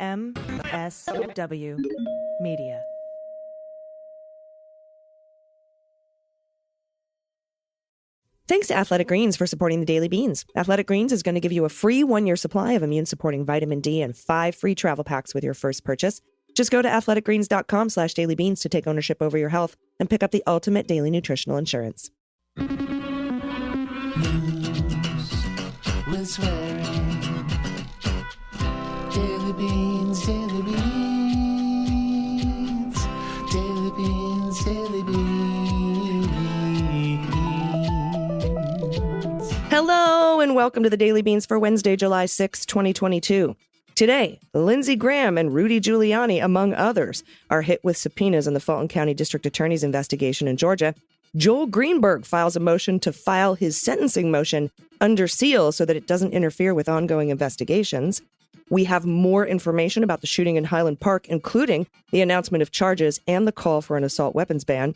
MSW Media. Thanks to Athletic Greens for supporting the Daily Beans. Athletic Greens is going to give you a free 1-year supply of immune-supporting vitamin D and 5 free travel packs with your first purchase. Just go to athleticgreens.com/dailybeans to take ownership over your health and pick up the ultimate daily nutritional insurance. News with swearing. Daily Beans, Daily Beans. Daily Beans, Daily Beans. Hello and welcome to the Daily Beans for Wednesday, July 6, 2022. Today, Lindsey Graham and Rudy Giuliani, among others, are hit with subpoenas in the Fulton County District Attorney's investigation in Georgia. Joel Greenberg files a motion to file his sentencing motion under seal so that it doesn't interfere with ongoing investigations. We have more information about the shooting in Highland Park, including the announcement of charges and the call for an assault weapons ban.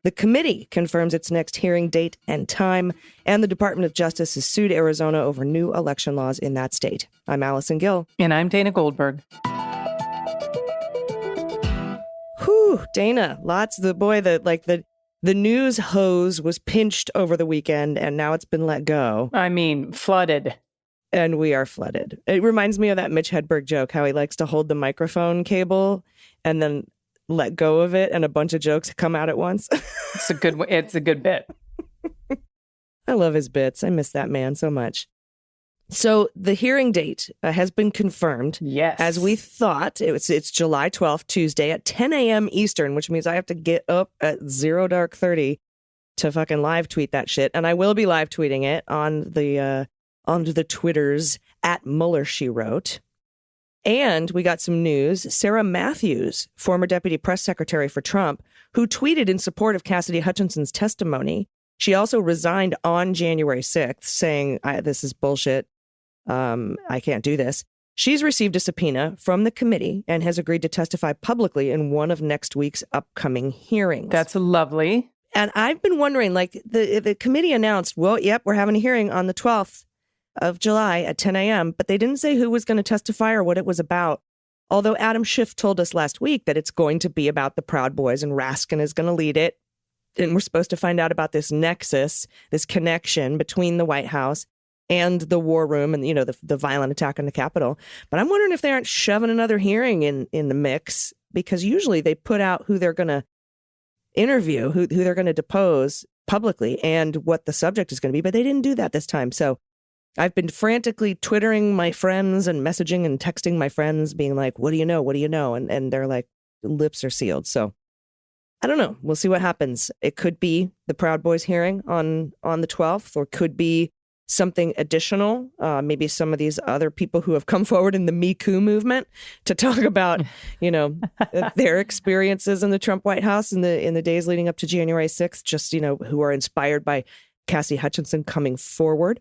The committee confirms its next hearing date and time, and the Department of Justice has sued Arizona over new election laws in that state. I'm Allison Gill. And I'm Dana Goldberg. Whew, Dana, the news hose was pinched over the weekend, and now it's been let go. I mean, flooded. And we are flooded. It reminds me of that Mitch Hedberg joke, how he likes to hold the microphone cable and then let go of it, and a bunch of jokes come out at once. It's a good bit. I love his bits. I miss that man so much. So the hearing date has been confirmed. Yes. As we thought. It's July 12th, Tuesday at 10 a.m. Eastern, which means I have to get up at 0:30 to fucking live tweet that shit. And I will be live tweeting it on the Twitters at Mueller, she wrote. And we got some news. Sarah Matthews, former deputy press secretary for Trump, who tweeted in support of Cassidy Hutchinson's testimony. She also resigned on January 6th, saying, this is bullshit. I can't do this. She's received a subpoena from the committee and has agreed to testify publicly in one of next week's upcoming hearings. That's lovely. And I've been wondering, the committee announced, well, yep, we're having a hearing on the 12th of July at 10 a.m., but they didn't say who was going to testify or what it was about. Although Adam Schiff told us last week that it's going to be about the Proud Boys and Raskin is going to lead it. And we're supposed to find out about this nexus, this connection between the White House and the war room and, the violent attack on the Capitol. But I'm wondering if they aren't shoving another hearing in the mix, because usually they put out who they're going to interview, who they're going to depose publicly and what the subject is going to be. But they didn't do that this time. So I've been frantically Twittering my friends and messaging and texting my friends being like, what do you know? What do you know? And they're like, lips are sealed. So I don't know. We'll see what happens. It could be the Proud Boys hearing on the 12th, or could be something additional. Maybe some of these other people who have come forward in the Me Too movement to talk about, their experiences in the Trump White House in the days leading up to January 6th, just, who are inspired by Cassidy Hutchinson coming forward.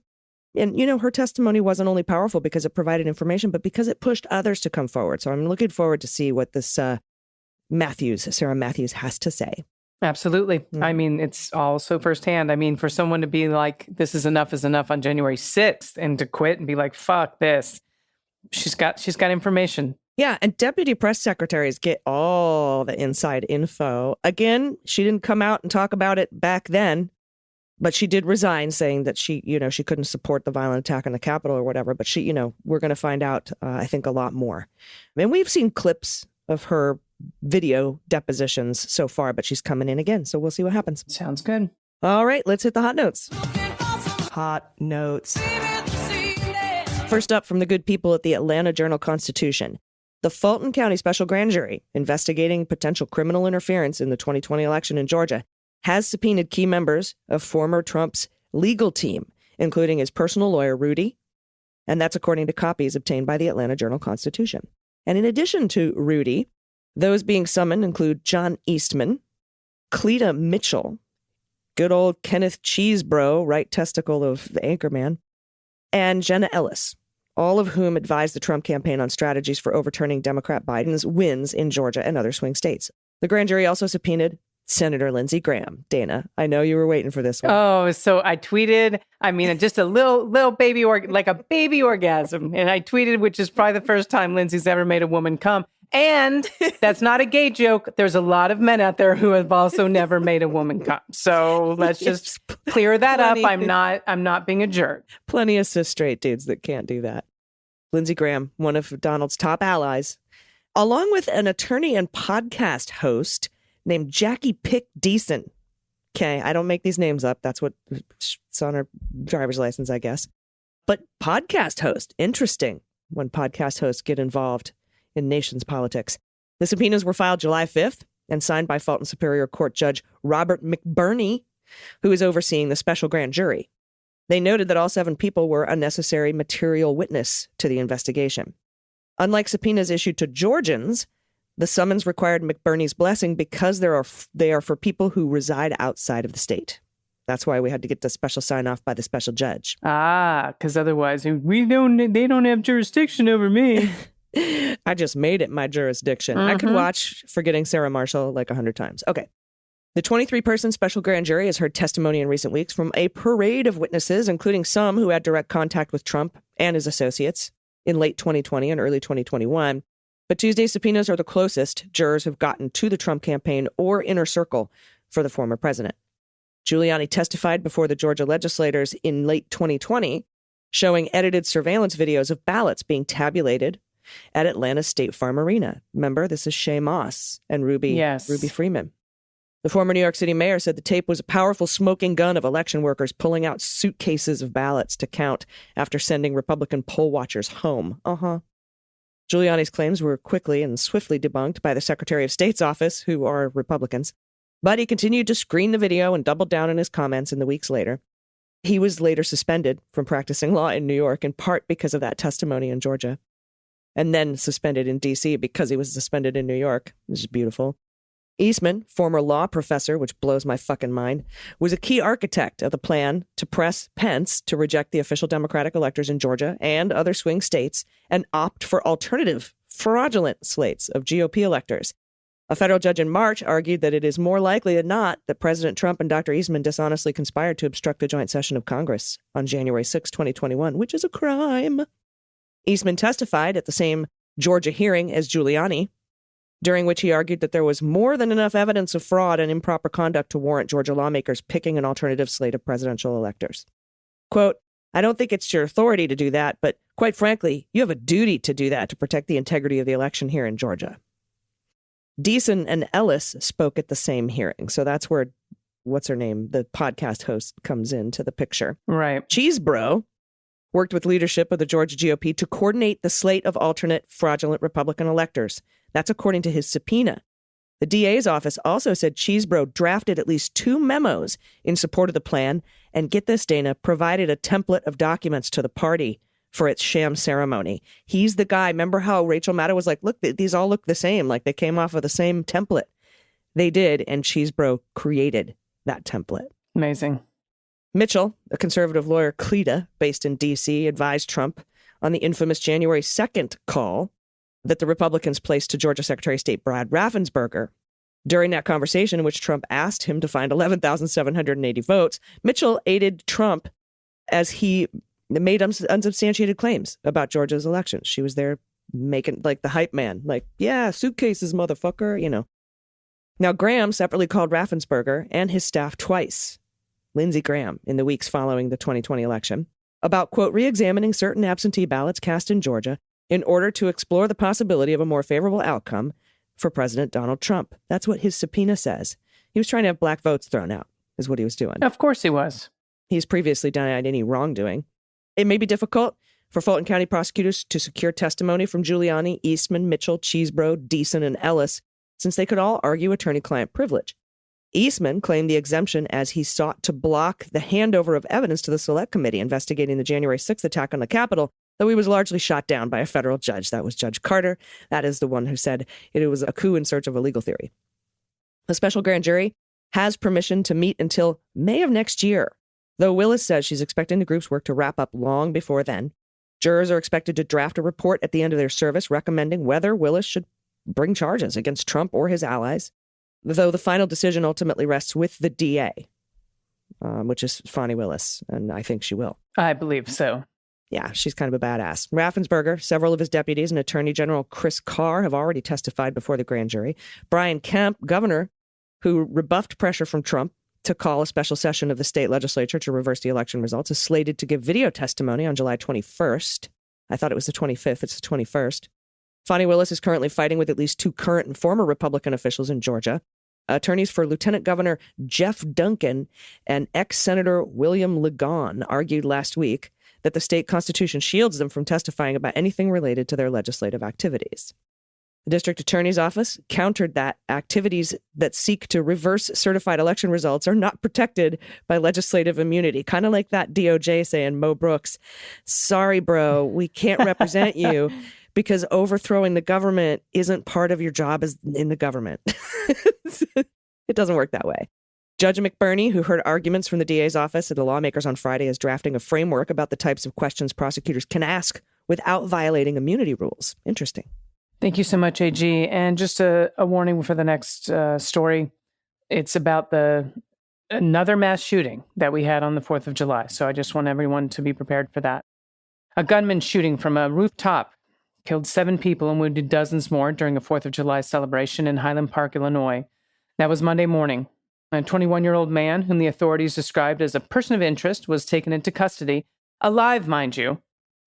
And, her testimony wasn't only powerful because it provided information, but because it pushed others to come forward. So I'm looking forward to see what this Sarah Matthews has to say. Absolutely. Mm-hmm. I mean, it's all so firsthand. I mean, for someone to be like, this is enough on January 6th and to quit and be like, fuck this. She's got information. Yeah. And deputy press secretaries get all the inside info. Again, she didn't come out and talk about it back then. But she did resign, saying that she couldn't support the violent attack on the Capitol or whatever. But we're going to find out, I think, a lot more. I mean, we've seen clips of her video depositions so far, but she's coming in again. So we'll see what happens. Sounds good. All right, let's hit the hot notes. Hot notes. First up, from the good people at the Atlanta Journal-Constitution. The Fulton County Special Grand Jury, investigating potential criminal interference in the 2020 election in Georgia, has subpoenaed key members of former Trump's legal team, including his personal lawyer, Rudy. And that's according to copies obtained by the Atlanta Journal-Constitution. And in addition to Rudy, those being summoned include John Eastman, Cleta Mitchell, good old Kenneth Cheesebro, right testicle of the Anchorman, and Jenna Ellis, all of whom advised the Trump campaign on strategies for overturning Democrat Biden's wins in Georgia and other swing states. The grand jury also subpoenaed Senator Lindsey Graham. Dana, I know you were waiting for this one. Oh, so I tweeted, just a little baby, like a baby orgasm. And I tweeted, which is probably the first time Lindsey's ever made a woman come. And that's not a gay joke. There's a lot of men out there who have also never made a woman come. So let's just clear that up. I'm not being a jerk. Plenty of cis straight dudes that can't do that. Lindsey Graham, one of Donald's top allies, along with an attorney and podcast host named Jackie Pick Deason. Okay, I don't make these names up. That's what's on her driver's license, I guess. But podcast host, interesting when podcast hosts get involved in nation's politics. The subpoenas were filed July 5th and signed by Fulton Superior Court Judge Robert McBurney, who is overseeing the special grand jury. They noted that all 7 people were a necessary material witness to the investigation. Unlike subpoenas issued to Georgians, the summons required McBurney's blessing because they are for people who reside outside of the state. That's why we had to get the special sign-off by the special judge. Because otherwise, they don't have jurisdiction over me. I just made it my jurisdiction. I could watch Forgetting Sarah Marshall like 100 times. Okay. The 23-person special grand jury has heard testimony in recent weeks from a parade of witnesses, including some who had direct contact with Trump and his associates in late 2020 and early 2021. But Tuesday's subpoenas are the closest jurors have gotten to the Trump campaign or inner circle for the former president. Giuliani testified before the Georgia legislators in late 2020, showing edited surveillance videos of ballots being tabulated at Atlanta's State Farm Arena. Remember, this is Shay Moss and Ruby Freeman. The former New York City mayor said the tape was a powerful smoking gun of election workers pulling out suitcases of ballots to count after sending Republican poll watchers home. Giuliani's claims were quickly and swiftly debunked by the Secretary of State's office, who are Republicans, but he continued to screen the video and doubled down on his comments in the weeks later. He was later suspended from practicing law in New York, in part because of that testimony in Georgia, and then suspended in D.C. because he was suspended in New York, which is beautiful. Eastman, former law professor, which blows my fucking mind, was a key architect of the plan to press Pence to reject the official Democratic electors in Georgia and other swing states and opt for alternative, fraudulent slates of GOP electors. A federal judge in March argued that it is more likely than not that President Trump and Dr. Eastman dishonestly conspired to obstruct the joint session of Congress on January 6, 2021, which is a crime. Eastman testified at the same Georgia hearing as Giuliani, during which he argued that there was more than enough evidence of fraud and improper conduct to warrant Georgia lawmakers picking an alternative slate of presidential electors. Quote, I don't think it's your authority to do that, but quite frankly, you have a duty to do that to protect the integrity of the election here in Georgia. Deason and Ellis spoke at the same hearing. So that's where, what's her name, the podcast host comes into the picture. Right. Cheesebro worked with leadership of the Georgia GOP to coordinate the slate of alternate fraudulent Republican electors. That's according to his subpoena. The DA's office also said Cheesebro drafted at least 2 memos in support of the plan and, get this, Dana, provided a template of documents to the party for its sham ceremony. He's the guy. Remember how Rachel Maddow was like, look, these all look the same, like they came off of the same template. They did, and Cheesebro created that template. Amazing. Mitchell, a conservative lawyer, Cleta, based in D.C., advised Trump on the infamous January 2nd call that the Republicans placed to Georgia Secretary of State Brad Raffensperger. During that conversation, in which Trump asked him to find 11,780 votes, Mitchell aided Trump as he made unsubstantiated claims about Georgia's elections. She was there making, like, the hype man, like, yeah, suitcases, motherfucker, you know. Now, Graham separately called Raffensperger and his staff twice, Lindsey Graham, in the weeks following the 2020 election, about, quote, re-examining certain absentee ballots cast in Georgia in order to explore the possibility of a more favorable outcome for President Donald Trump. That's what his subpoena says. He was trying to have black votes thrown out, is what he was doing. Of course he was. He's previously denied any wrongdoing. It may be difficult for Fulton County prosecutors to secure testimony from Giuliani, Eastman, Mitchell, Cheesebro, Deason, and Ellis, since they could all argue attorney-client privilege. Eastman claimed the exemption as he sought to block the handover of evidence to the Select Committee investigating the January 6th attack on the Capitol, though he was largely shot down by a federal judge. That was Judge Carter. That is the one who said it was a coup in search of a legal theory. The special grand jury has permission to meet until May of next year, though Willis says she's expecting the group's work to wrap up long before then. Jurors are expected to draft a report at the end of their service recommending whether Willis should bring charges against Trump or his allies. though the final decision ultimately rests with the DA, which is Fani Willis, and I think she will. I believe so. Yeah, she's kind of a badass. Raffensperger, several of his deputies, and Attorney General Chris Carr have already testified before the grand jury. Brian Kemp, governor, who rebuffed pressure from Trump to call a special session of the state legislature to reverse the election results, is slated to give video testimony on July 21st. I thought it was the 25th. It's the 21st. Fani Willis is currently fighting with at least 2 current and former Republican officials in Georgia. Attorneys for Lieutenant Governor Jeff Duncan and ex-Senator William Ligon argued last week that the state constitution shields them from testifying about anything related to their legislative activities. The district attorney's office countered that activities that seek to reverse certified election results are not protected by legislative immunity. Kind of like that DOJ saying, Mo Brooks, sorry, bro, we can't represent you because overthrowing the government isn't part of your job as in the government. It doesn't work that way. Judge McBurney, who heard arguments from the DA's office and the lawmakers on Friday, is drafting a framework about the types of questions prosecutors can ask without violating immunity rules. Interesting. Thank you so much, AG. And just a warning for the next story. It's about another mass shooting that we had on the 4th of July. So I just want everyone to be prepared for that. A gunman shooting from a rooftop killed 7 people and wounded dozens more during a 4th of July celebration in Highland Park, Illinois. That was Monday morning. A 21-year-old man, whom the authorities described as a person of interest, was taken into custody. Alive, mind you,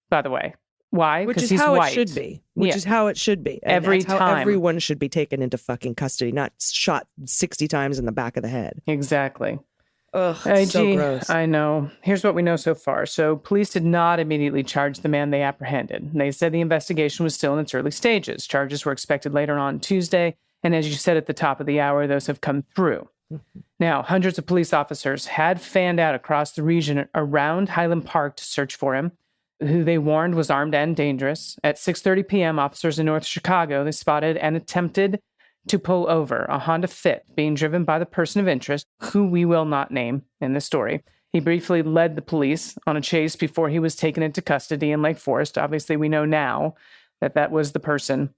by the way. Why? Because he's white. It should be. Which is how it should be. And Every that's how time. everyone should be taken into fucking custody, not shot 60 times in the back of the head. Exactly. Ugh, it's so gross. I know. Here's what we know so far. So police did not immediately charge the man they apprehended. They said the investigation was still in its early stages. Charges were expected later on Tuesday. And as you said at the top of the hour, those have come through. Now, hundreds of police officers had fanned out across the region around Highland Park to search for him, who they warned was armed and dangerous. At 6:30 p.m., officers in North Chicago, they spotted and attempted to pull over a Honda Fit being driven by the person of interest, who we will not name in the story. He briefly led the police on a chase before he was taken into custody in Lake Forest. Obviously, we know now that that was the person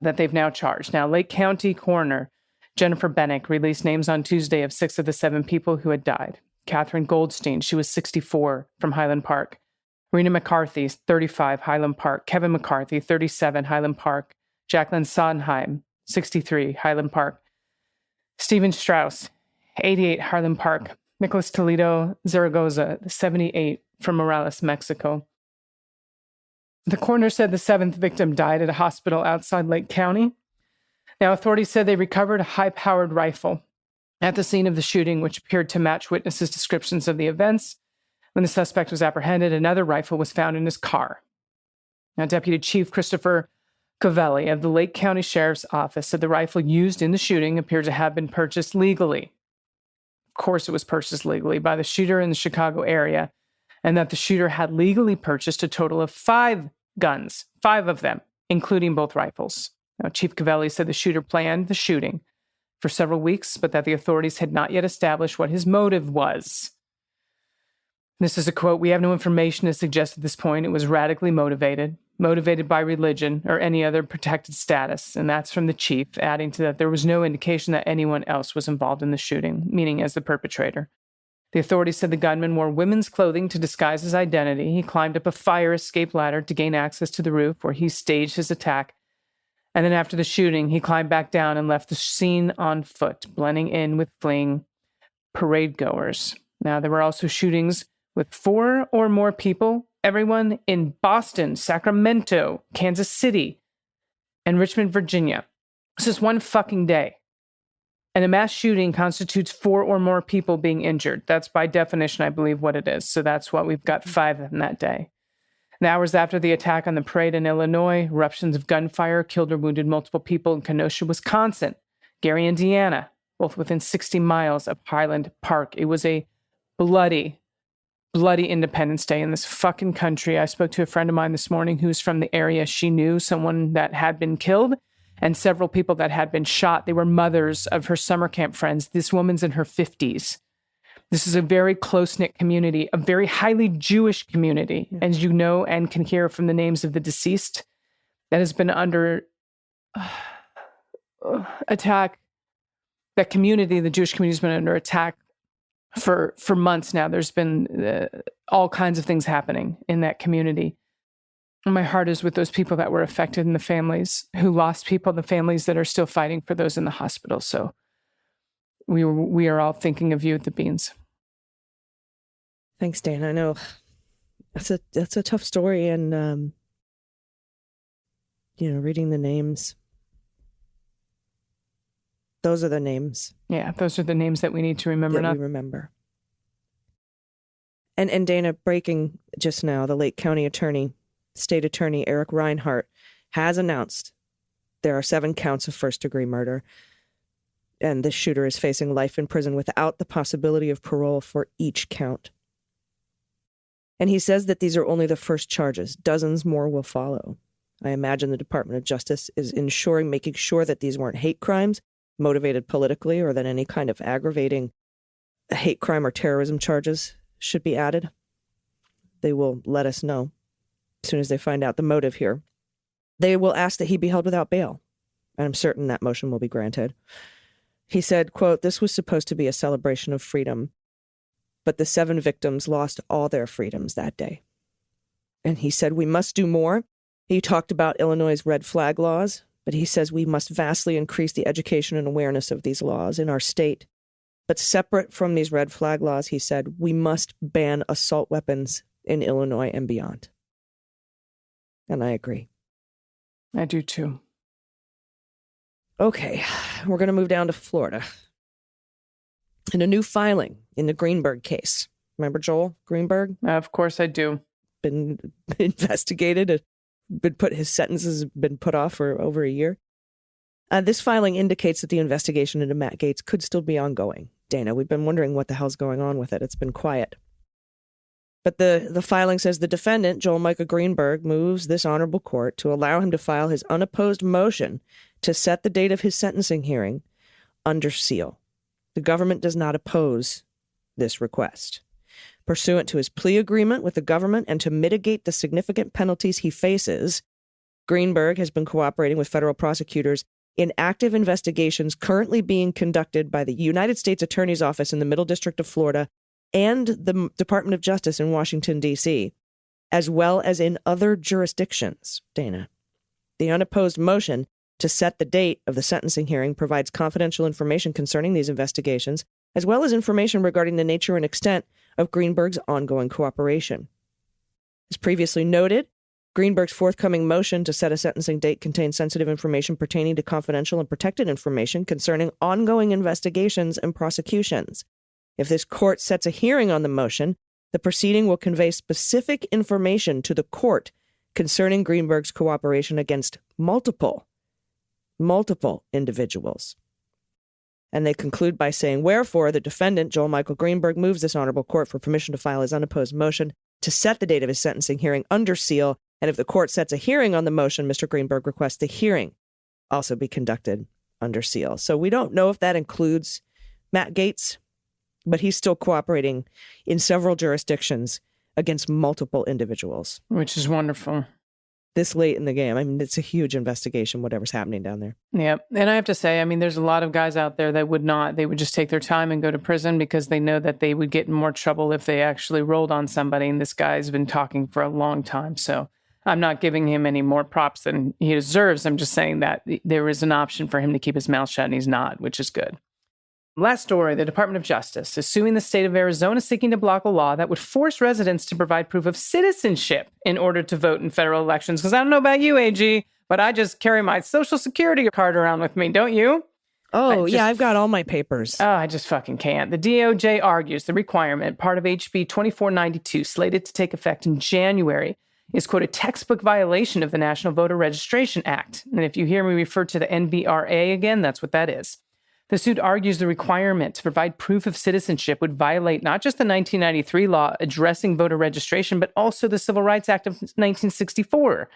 that they've now charged. Now, Lake County Coroner Jennifer Bennick released names on Tuesday of 6 of the 7 people who had died. Catherine Goldstein, she was 64, from Highland Park. Rena McCarthy, 35, Highland Park. Kevin McCarthy, 37, Highland Park. Jacqueline Sondheim, 63, Highland Park. Stephen Strauss, 88, Highland Park. Nicholas Toledo Zaragoza, 78, from Morales, Mexico. The coroner said the 7th victim died at a hospital outside Lake County. Now, authorities said they recovered a high-powered rifle at the scene of the shooting, which appeared to match witnesses' descriptions of the events. When the suspect was apprehended, another rifle was found in his car. Now, Deputy Chief Christopher Covelli of the Lake County Sheriff's Office said the rifle used in the shooting appeared to have been purchased legally. Of course, it was purchased legally by the shooter in the Chicago area, and that the shooter had legally purchased a total of 5 guns, 5 of them, including both rifles. Now, Chief Covelli said the shooter planned the shooting for several weeks, but that the authorities had not yet established what his motive was. This is a quote, "We have no information to suggest at this point it was radically motivated by religion or any other protected status." And that's from the chief, adding to that there was no indication that anyone else was involved in the shooting, meaning as the perpetrator. The authorities said the gunman wore women's clothing to disguise his identity. He climbed up a fire escape ladder to gain access to the roof where he staged his attack. And then after the shooting, he climbed back down and left the scene on foot, blending in with fleeing parade goers. Now, there were also shootings with 4 or more people, everyone in Boston, Sacramento, Kansas City, and Richmond, Virginia. This is one fucking day. And a mass shooting constitutes 4 or more people being injured. That's by definition, I believe, what it is. So that's what we've got 5 in that day. And hours after the attack on the parade in Illinois, eruptions of gunfire killed or wounded multiple people in Kenosha, Wisconsin, Gary, Indiana, both within 60 miles of Highland Park. It was a bloody Independence Day in this fucking country. I spoke to a friend of mine this morning who's from the area. She knew someone that had been killed and several people that had been shot. They were mothers of her summer camp friends. This woman's in her 50s. This is a very close-knit community, a very highly Jewish community, as you know and can hear from the names of the deceased, that has been under attack that community, the Jewish community, has been under attack for months now. There's been all kinds of things happening in that community. And my heart is with those people that were affected and the families who lost people, the families that are still fighting for those in the hospital. So we are all thinking of you at the Beans. Thanks, Dana. I know that's a tough story, and reading the names. Those are the names. Yeah, those are the names that we need to remember. We remember. And Dana, breaking just now, the Lake County State Attorney Eric Reinhart has announced there are 7 counts of first-degree murder, and this shooter is facing life in prison without the possibility of parole for each count. And he says that these are only the first charges. Dozens more will follow. I imagine the Department of Justice is making sure that these weren't hate crimes motivated politically, or that any kind of aggravating hate crime or terrorism charges should be added. They will let us know as soon as they find out the motive here. They will ask that he be held without bail, and I'm certain that motion will be granted. He said, quote, "This was supposed to be a celebration of freedom, but the 7 victims lost all their freedoms that day." And he said, "We must do more." He talked about Illinois' red flag laws, but he says we must vastly increase the education and awareness of these laws in our state. But separate from these red flag laws, he said, we must ban assault weapons in Illinois and beyond. And I agree. I do too. Okay, we're going to move down to Florida. In a new filing in the Greenberg case. Remember Joel Greenberg? Of course I do. Been investigated, his sentence has been put off for over a year. This filing indicates that the investigation into Matt Gaetz could still be ongoing. Dana, we've been wondering what the hell's going on with it. It's been quiet. But the filing says the defendant, Joel Michael Greenberg, moves this honorable court to allow him to file his unopposed motion to set the date of his sentencing hearing under seal. The government does not oppose this request. Pursuant to his plea agreement with the government and to mitigate the significant penalties he faces, Greenberg has been cooperating with federal prosecutors in active investigations currently being conducted by the United States Attorney's Office in the Middle District of Florida and the Department of Justice in Washington, D.C., as well as in other jurisdictions, Dana. The unopposed motion to set the date of the sentencing hearing provides confidential information concerning these investigations, as well as information regarding the nature and extent of Greenberg's ongoing cooperation. As previously noted, Greenberg's forthcoming motion to set a sentencing date contains sensitive information pertaining to confidential and protected information concerning ongoing investigations and prosecutions. If this court sets a hearing on the motion, the proceeding will convey specific information to the court concerning Greenberg's cooperation against multiple individuals. And they conclude by saying, wherefore, the defendant, Joel Michael Greenberg, moves this honorable court for permission to file his unopposed motion to set the date of his sentencing hearing under seal. And if the court sets a hearing on the motion, Mr. Greenberg requests the hearing also be conducted under seal. So we don't know if that includes Matt Gaetz, but he's still cooperating in several jurisdictions against multiple individuals. Which is wonderful. This late in the game. I mean, it's a huge investigation, whatever's happening down there. Yeah. And I have to say, I mean, there's a lot of guys out there that would not. They would just take their time and go to prison because they know that they would get in more trouble if they actually rolled on somebody. And this guy's been talking for a long time. So I'm not giving him any more props than he deserves. I'm just saying that there is an option for him to keep his mouth shut, and he's not, which is good. Last story, the Department of Justice is suing the state of Arizona, seeking to block a law that would force residents to provide proof of citizenship in order to vote in federal elections. Because I don't know about you, AG, but I just carry my Social Security card around with me, don't you? Oh, yeah, I've got all my papers. Oh, I just fucking can't. The DOJ argues the requirement, part of HB 2492, slated to take effect in January, is, quote, a textbook violation of the National Voter Registration Act. And if you hear me refer to the NVRA again, that's what that is. The suit argues the requirement to provide proof of citizenship would violate not just the 1993 law addressing voter registration, but also the Civil Rights Act of 1964.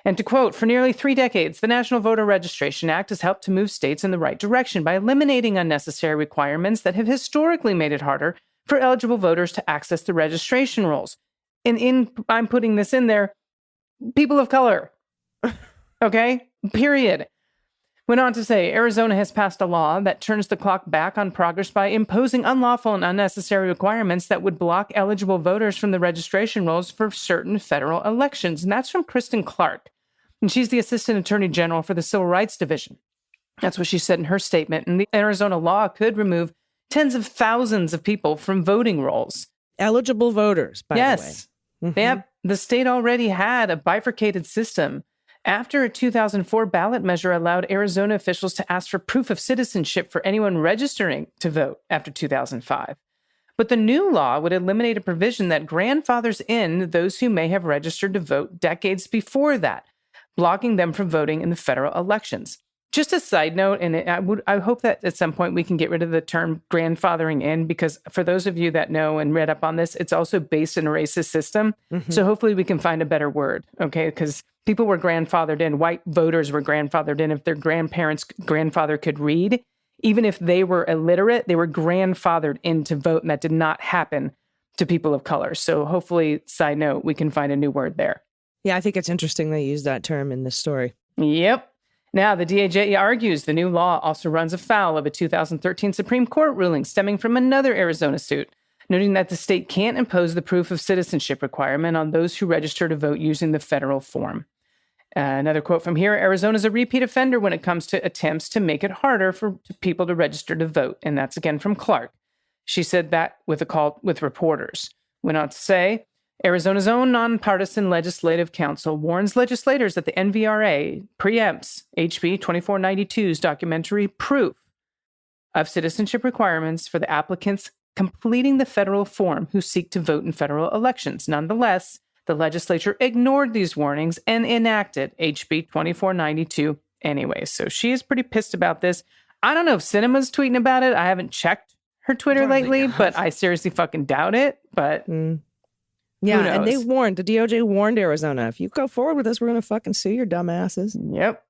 And to quote, for nearly 3 decades, the National Voter Registration Act has helped to move states in the right direction by eliminating unnecessary requirements that have historically made it harder for eligible voters to access the registration rolls. And I'm putting this in there, people of color. Okay? Period. Went on to say, Arizona has passed a law that turns the clock back on progress by imposing unlawful and unnecessary requirements that would block eligible voters from the registration rolls for certain federal elections. And that's from Kristen Clark. And she's the Assistant Attorney General for the Civil Rights Division. That's what she said in her statement. And the Arizona law could remove tens of thousands of people from voting rolls. Eligible voters, by the way. Yes. Yep. The state already had a bifurcated system. After a 2004 ballot measure allowed Arizona officials to ask for proof of citizenship for anyone registering to vote after 2005. But the new law would eliminate a provision that grandfathers in those who may have registered to vote decades before that, blocking them from voting in the federal elections. Just a side note, and I hope that at some point we can get rid of the term grandfathering in, because for those of you that know and read up on this, it's also based in a racist system. So hopefully we can find a better word, okay? Because people were grandfathered in. White voters were grandfathered in. If their grandparents' grandfather could read, even if they were illiterate, they were grandfathered in to vote, and that did not happen to people of color. So hopefully, side note, we can find a new word there. Yeah, I think it's interesting they use that term in this story. Yep. Now, the DOJ argues the new law also runs afoul of a 2013 Supreme Court ruling stemming from another Arizona suit, noting that the state can't impose the proof of citizenship requirement on those who register to vote using the federal form. Another quote from here, Arizona's a repeat offender when it comes to attempts to make it harder for people to register to vote. And that's again from Clark. She said that with a call with reporters. Went on to say, Arizona's own nonpartisan legislative council warns legislators that the NVRA preempts HB 2492's documentary proof of citizenship requirements for the applicants completing the federal form who seek to vote in federal elections. Nonetheless, the legislature ignored these warnings and enacted HB 2492 anyway. So she is pretty pissed about this. I don't know if Sinema's tweeting about it. I haven't checked her Twitter lately, but I seriously fucking doubt it. But yeah, and they warned, the DOJ warned Arizona, if you go forward with this, we're going to fucking sue your dumbasses. Yep.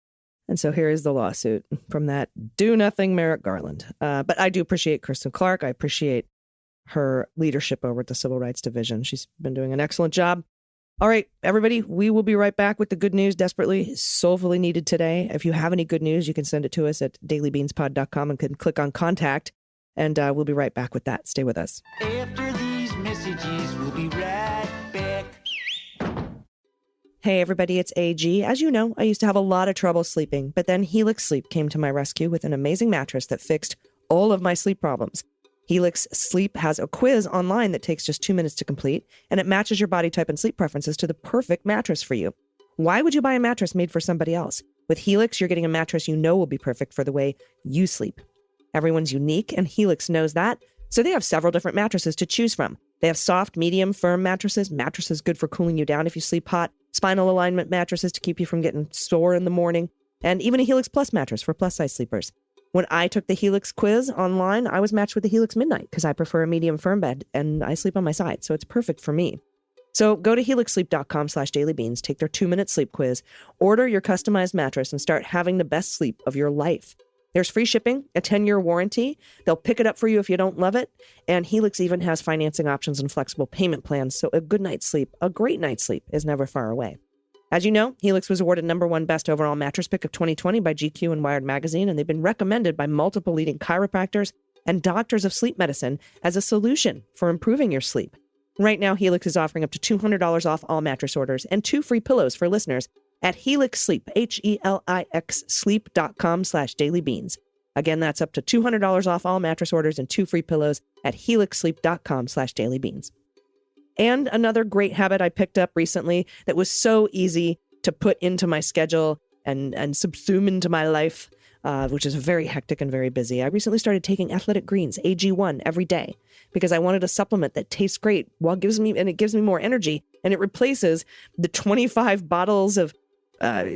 And so here is the lawsuit from that do-nothing Merrick Garland. But I do appreciate Kristen Clark. I appreciate her leadership over at the Civil Rights Division. She's been doing an excellent job. All right, everybody, we will be right back with the good news desperately, soulfully needed today. If you have any good news, you can send it to us at dailybeanspod.com and can click on contact. And we'll be right back with that. Stay with us. After these messages, we'll be right back. Hey, everybody, it's AG. As you know, I used to have a lot of trouble sleeping, but then Helix Sleep came to my rescue with an amazing mattress that fixed all of my sleep problems. Helix Sleep has a quiz online that takes just 2 minutes to complete, and it matches your body type and sleep preferences to the perfect mattress for you. Why would you buy a mattress made for somebody else? With Helix, you're getting a mattress you know will be perfect for the way you sleep. Everyone's unique, and Helix knows that, so they have several different mattresses to choose from. They have soft, medium, firm mattresses good for cooling you down if you sleep hot, spinal alignment mattresses to keep you from getting sore in the morning, and even a Helix Plus mattress for plus-size sleepers. When I took the Helix quiz online, I was matched with the Helix Midnight because I prefer a medium firm bed, and I sleep on my side, so it's perfect for me. So go to helixsleep.com/dailybeans, take their 2-minute sleep quiz, order your customized mattress, and start having the best sleep of your life. There's free shipping, a 10-year warranty. They'll pick it up for you if you don't love it. And Helix even has financing options and flexible payment plans, so a good night's sleep, a great night's sleep, is never far away. As you know, Helix was awarded #1 Best Overall Mattress Pick of 2020 by GQ and Wired Magazine, and they've been recommended by multiple leading chiropractors and doctors of sleep medicine as a solution for improving your sleep. Right now, Helix is offering up to $200 off all mattress orders and 2 free pillows for listeners at Helix Sleep, HELIX sleep.com/dailybeans. Again, that's up to $200 off all mattress orders and 2 free pillows at helixsleep.com/dailybeans. And another great habit I picked up recently that was so easy to put into my schedule and subsume into my life, which is very hectic and very busy. I recently started taking Athletic Greens, AG1, every day because I wanted a supplement that tastes great while it gives me more energy, and it replaces the 25 bottles of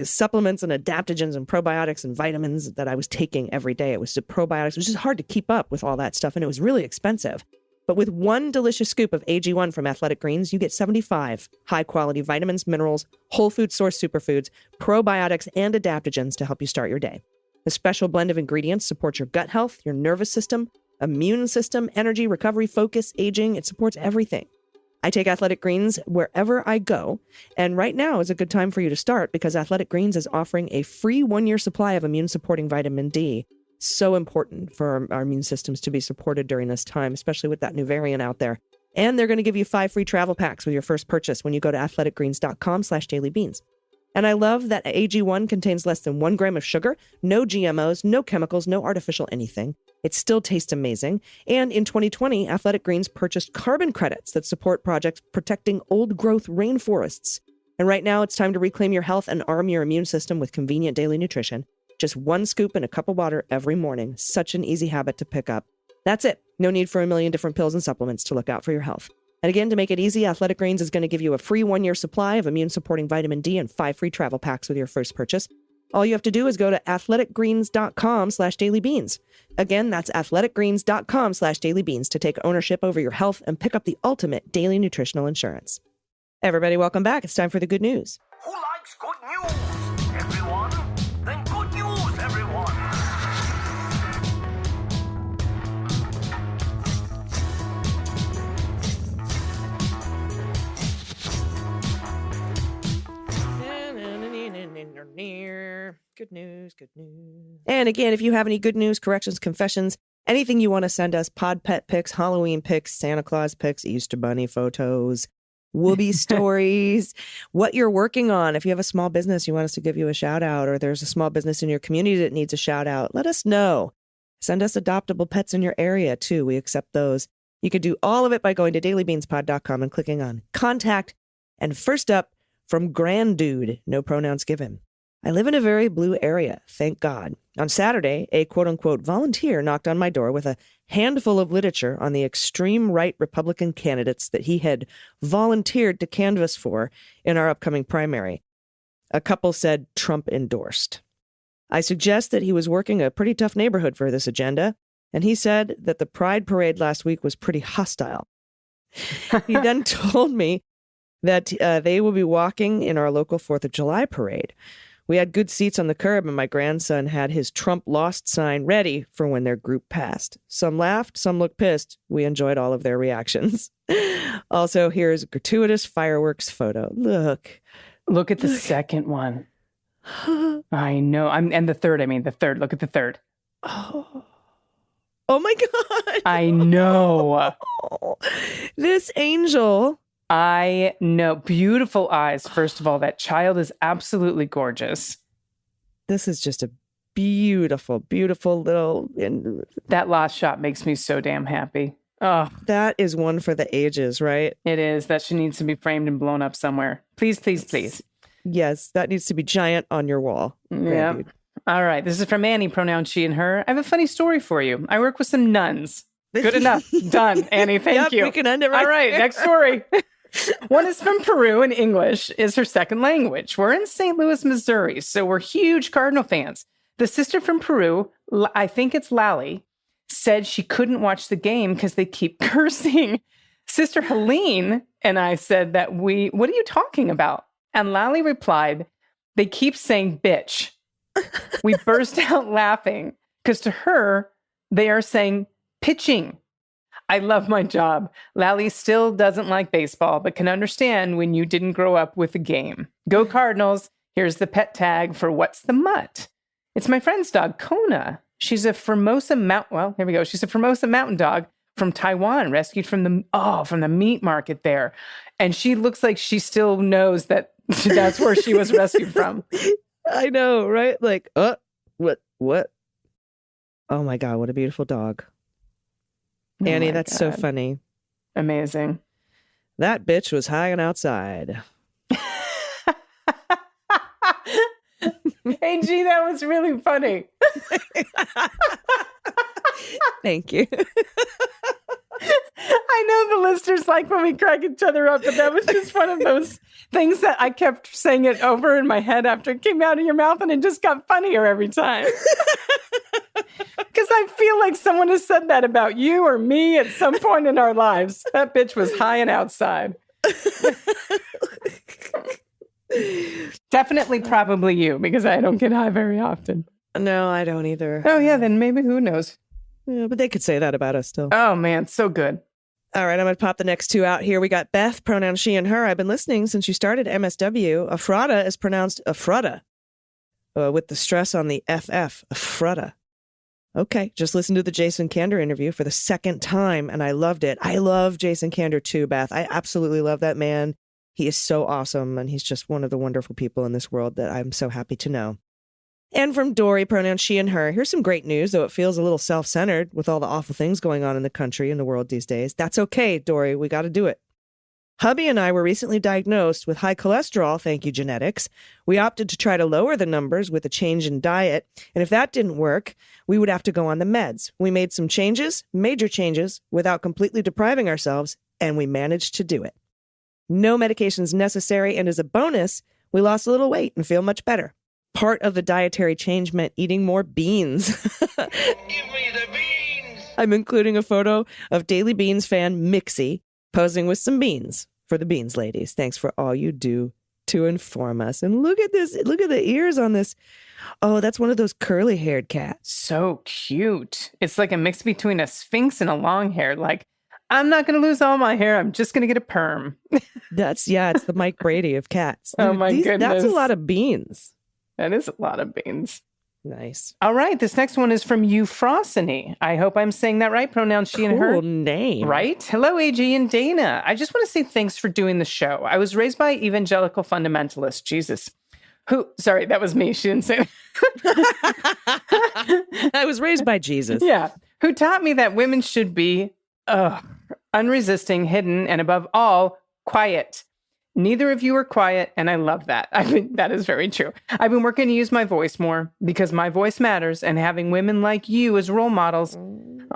supplements and adaptogens and probiotics and vitamins that I was taking every day. It was the probiotics. It was just hard to keep up with all that stuff, and it was really expensive. But with 1 delicious scoop of AG1 from Athletic Greens, you get 75 high-quality vitamins, minerals, whole food source superfoods, probiotics, and adaptogens to help you start your day. The special blend of ingredients supports your gut health, your nervous system, immune system, energy, recovery, focus, aging. It supports everything. I take Athletic Greens wherever I go, and right now is a good time for you to start because Athletic Greens is offering a free 1-year supply of immune-supporting vitamin D. So important for our immune systems to be supported during this time, especially with that new variant out there. And they're going to give you 5 free travel packs with your first purchase when you go to athleticgreens.com/dailybeans. And I love that AG1 contains less than 1 gram of sugar, no GMOs, no chemicals, no artificial anything. It still tastes amazing. And in 2020, Athletic Greens purchased carbon credits that support projects protecting old-growth rainforests. And right now, it's time to reclaim your health and arm your immune system with convenient daily nutrition. Just 1 scoop in a cup of water every morning. Such an easy habit to pick up. That's it. No need for a million different pills and supplements to look out for your health. And again, to make it easy, Athletic Greens is going to give you a free 1-year supply of immune-supporting vitamin D and 5 free travel packs with your first purchase. All you have to do is go to athleticgreens.com/dailybeans. Again, that's athleticgreens.com/dailybeans to take ownership over your health and pick up the ultimate daily nutritional insurance. Everybody, welcome back. It's time for the good news. Who likes good news? Everyone? Then good news, everyone! Good news, good news. And again, if you have any good news, corrections, confessions, anything you want to send us, pod pet pics, Halloween pics, Santa Claus pics, Easter Bunny photos, Whoopi stories, what you're working on. If you have a small business, you want us to give you a shout out, or there's a small business in your community that needs a shout out, let us know. Send us adoptable pets in your area too. We accept those. You can do all of it by going to dailybeanspod.com and clicking on contact. And first up, from Grand Dude, no pronouns given. I live in a very blue area, thank God. On Saturday, a quote-unquote volunteer knocked on my door with a handful of literature on the extreme right Republican candidates that he had volunteered to canvass for in our upcoming primary. A couple said Trump endorsed. I suggest that he was working a pretty tough neighborhood for this agenda, and he said that the Pride Parade last week was pretty hostile. He then told me that they will be walking in our local 4th of July parade. We had good seats on the curb, and my grandson had his Trump lost sign ready for when their group passed. Some laughed, some looked pissed. We enjoyed all of their reactions. Also, here's a gratuitous fireworks photo. Look at the second one. I know. And the third. Look at the third. Oh my God. I know. This angel. I know. Beautiful eyes. First of all, that child is absolutely gorgeous. This is just a beautiful, beautiful little... That last shot makes me so damn happy. Oh, that is one for the ages, right? It is. That she needs to be framed and blown up somewhere. Please, please, please. Yes, that needs to be giant on your wall. Yeah. All right. This is from Annie, pronoun she and her. I have a funny story for you. I work with some nuns. Good enough. Done, Annie. Thank you. We can end it right All right. there. Next story. One is from Peru, and English is her second language. We're in St. Louis, Missouri, so we're huge Cardinal fans. The sister from Peru, I think it's Lally, said she couldn't watch the game because they keep cursing. Sister Helene and I said that what are you talking about? And Lally replied, they keep saying bitch. We burst out laughing because to her, they are saying pitching. I love my job. Lally still doesn't like baseball, but can understand when you didn't grow up with the game. Go Cardinals. Here's the pet tag for What's the Mutt? It's my friend's dog, Kona. She's a Formosa She's a Formosa mountain dog from Taiwan, rescued from the meat market there. And she looks like she still knows that that's where she was rescued from. I know, right? Like, what? Oh my God, what a beautiful dog. Annie, that's so funny. Amazing. That bitch was hanging outside. Hey, G, that was really funny. Thank you. I know the listeners like when we crack each other up, but that was just one of those things that I kept saying it over in my head after it came out of your mouth, and it just got funnier every time. Because I feel like someone has said that about you or me at some point in our lives. That bitch was high and outside. Definitely probably you, because I don't get high very often. No, I don't either. Oh, yeah, then maybe who knows? Yeah, but they could say that about us still. Oh, man, so good. All right, I'm going to pop the next two out here. We got Beth, pronoun she and her. I've been listening since you started MSW. Ephrata is pronounced Ephrata, with the stress on the FF, Ephrata. Okay, just listen to the Jason Kander interview for the second time, and I loved it. I love Jason Kander too, Beth. I absolutely love that man. He is so awesome, and he's just one of the wonderful people in this world that I'm so happy to know. And from Dory, pronoun she and her. Here's some great news, though it feels a little self-centered with all the awful things going on in the country and the world these days. That's okay, Dory. We got to do it. Hubby and I were recently diagnosed with high cholesterol, thank you, genetics. We opted to try to lower the numbers with a change in diet, and if that didn't work, we would have to go on the meds. We made some changes, major changes, without completely depriving ourselves, and we managed to do it. No medications necessary, and as a bonus, we lost a little weight and feel much better. Part of the dietary change meant eating more beans. Give me the beans! I'm including a photo of Daily Beans fan Mixie posing with some beans for the Beans ladies. Thanks for all you do to inform us. And look at this. Look at the ears on this. Oh, that's one of those curly-haired cats. So cute. It's like a mix between a Sphinx and a long hair. Like, I'm not going to lose all my hair. I'm just going to get a perm. It's the Mike Brady of cats. Oh, my goodness. That's a lot of beans. That is a lot of beans. Nice. All right. This next one is from Euphrosyne. I hope I'm saying that right. Pronouns she and her. Cool name. Right. Hello, AG and Dana. I just want to say thanks for doing the show. I was raised by evangelical fundamentalists. Jesus. Sorry, that was me. She didn't say I was raised by Jesus. Yeah. Who taught me that women should be unresisting, hidden, and above all, quiet. Neither of you are quiet, and I love that. I mean, that is very true. I've been working to use my voice more because my voice matters, and having women like you as role models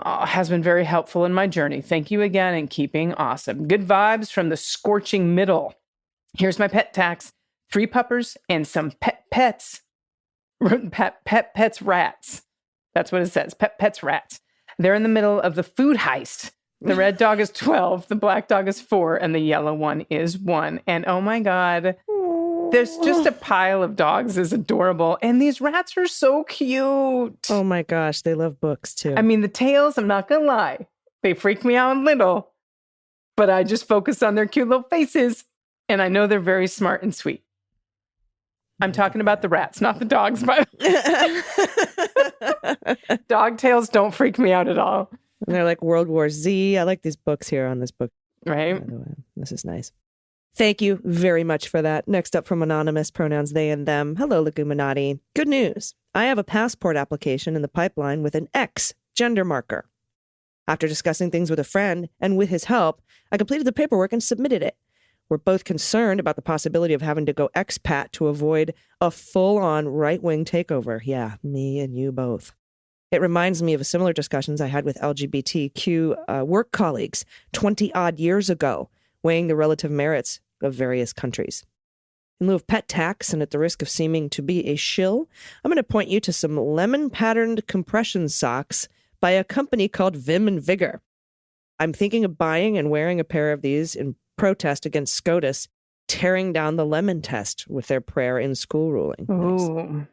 has been very helpful in my journey. Thank you again, and keeping awesome. Good vibes from the scorching middle. Here's my pet tax. 3 puppers and some pets. Pets rats. That's what it says. Pets rats. They're in the middle of the food heist. The red dog is 12, the black dog is 4, and the yellow one is 1. And oh my God, there's just a pile of dogs. It's adorable. And these rats are so cute. Oh my gosh, they love books too. I mean, the tails, I'm not going to lie, they freak me out a little, but I just focus on their cute little faces. And I know they're very smart and sweet. I'm talking about the rats, not the dogs, but dog tails don't freak me out at all. And they're like World War Z. I like these books here on this book. Right. This is nice. Thank you very much for that. Next up from Anonymous, pronouns they and them. Hello, Leguminati. Good news. I have a passport application in the pipeline with an X gender marker. After discussing things with a friend and with his help, I completed the paperwork and submitted it. We're both concerned about the possibility of having to go expat to avoid a full-on right-wing takeover. Yeah, me and you both. It reminds me of similar discussions I had with LGBTQ work colleagues 20-odd years ago, weighing the relative merits of various countries. In lieu of pet tax, and at the risk of seeming to be a shill, I'm going to point you to some lemon-patterned compression socks by a company called Vim and Vigor. I'm thinking of buying and wearing a pair of these in protest against SCOTUS tearing down the lemon test with their prayer in school ruling. Ooh.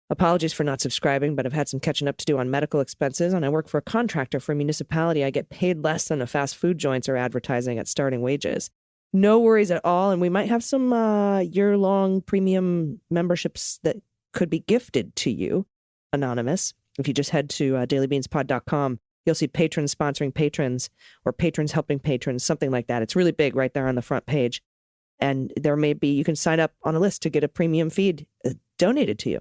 Apologies for not subscribing, but I've had some catching up to do on medical expenses, and I work for a contractor for a municipality. I get paid less than the fast food joints are advertising at starting wages. No worries at all, and we might have some year-long premium memberships that could be gifted to you, Anonymous. If you just head to dailybeanspod.com, you'll see patrons sponsoring patrons or patrons helping patrons, something like that. It's really big right there on the front page. And there may be, you can sign up on a list to get a premium feed donated to you.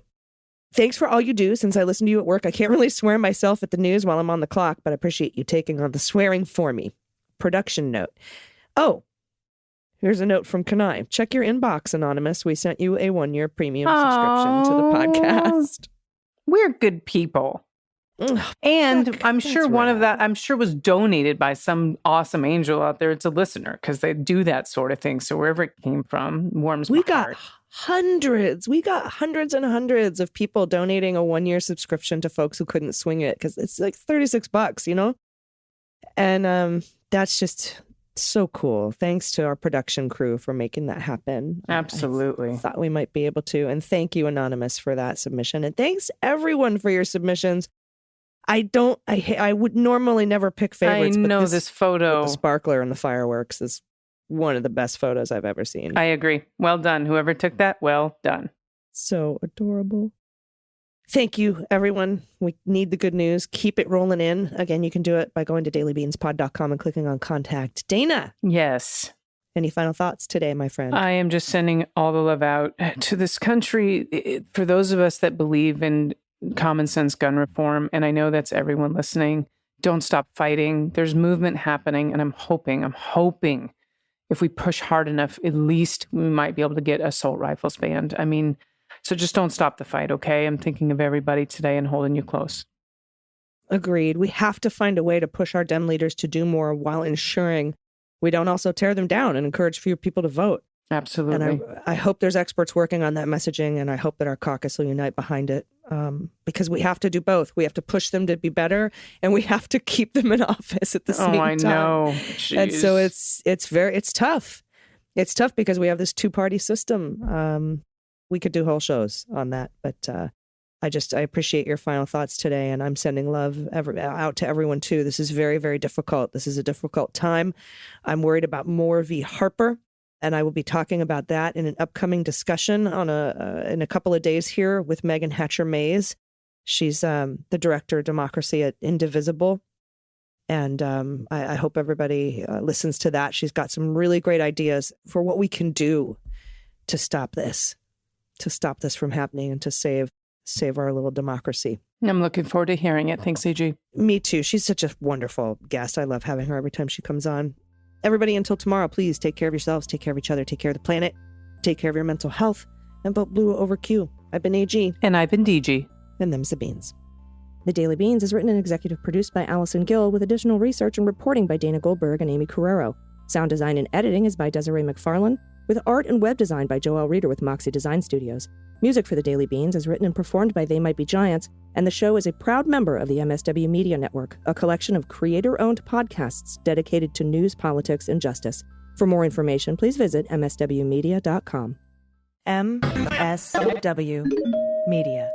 Thanks for all you do. Since I listen to you at work, I can't really swear myself at the news while I'm on the clock, but I appreciate you taking on the swearing for me. Production note. Oh, here's a note from Kanai. Check your inbox, Anonymous. We sent you a 1-year premium subscription to the podcast. We're good people. And I'm sure one of that, I'm sure was donated by some awesome angel out there. It's a listener because they do that sort of thing. So wherever it came from warms my heart. We got hundreds and hundreds of people donating a 1-year subscription to folks who couldn't swing it because it's like $36, you know? And that's just so cool. Thanks to our production crew for making that happen. Absolutely. I thought we might be able to. And thank you, Anonymous, for that submission. And thanks everyone for your submissions. I would normally never pick favorites. I know but this photo. The sparkler and the fireworks is one of the best photos I've ever seen. I agree. Well done. Whoever took that, well done. So adorable. Thank you, everyone. We need the good news. Keep it rolling in. Again, you can do it by going to dailybeanspod.com and clicking on contact. Dana. Yes. Any final thoughts today, my friend? I am just sending all the love out to this country. For those of us that believe in common sense gun reform, and I know that's everyone listening, don't stop fighting. There's movement happening, and I'm hoping if we push hard enough, at least we might be able to get assault rifles banned. I mean, so just don't stop the fight, okay? I'm thinking of everybody today and holding you close. Agreed. We have to find a way to push our Dem leaders to do more while ensuring we don't also tear them down and encourage fewer people to vote. Absolutely. And I hope there's experts working on that messaging, and I hope that our caucus will unite behind it, because we have to do both. We have to push them to be better, and we have to keep them in office at the same time. Oh, I know. Jeez. And so it's tough. It's tough because we have this two-party system. We could do whole shows on that, but I appreciate your final thoughts today, and I'm sending love out to everyone too. This is very, very difficult. This is a difficult time. I'm worried about Moore v. Harper, and I will be talking about that in an upcoming discussion in a couple of days here with Megan Hatcher-Mays. She's the director of democracy at Indivisible, and I hope everybody listens to that. She's got some really great ideas for what we can do to stop this from happening and to save our little democracy. I'm looking forward to hearing it. Thanks, AG. Me too. She's such a wonderful guest. I love having her every time she comes on. Everybody, until tomorrow, please take care of yourselves, take care of each other, take care of the planet, take care of your mental health, and vote blue over Q. I've been AG. And I've been DG. And them's the beans. The Daily Beans is written and executive produced by Allison Gill, with additional research and reporting by Dana Goldberg and Aimee Carrero. Sound design and editing is by Desiree McFarlane, with art and web design by Joelle Reeder with Moxie Design Studios. Music for The Daily Beans is written and performed by They Might Be Giants, and the show is a proud member of the MSW Media Network, a collection of creator-owned podcasts dedicated to news, politics, and justice. For more information, please visit mswmedia.com. MSW Media.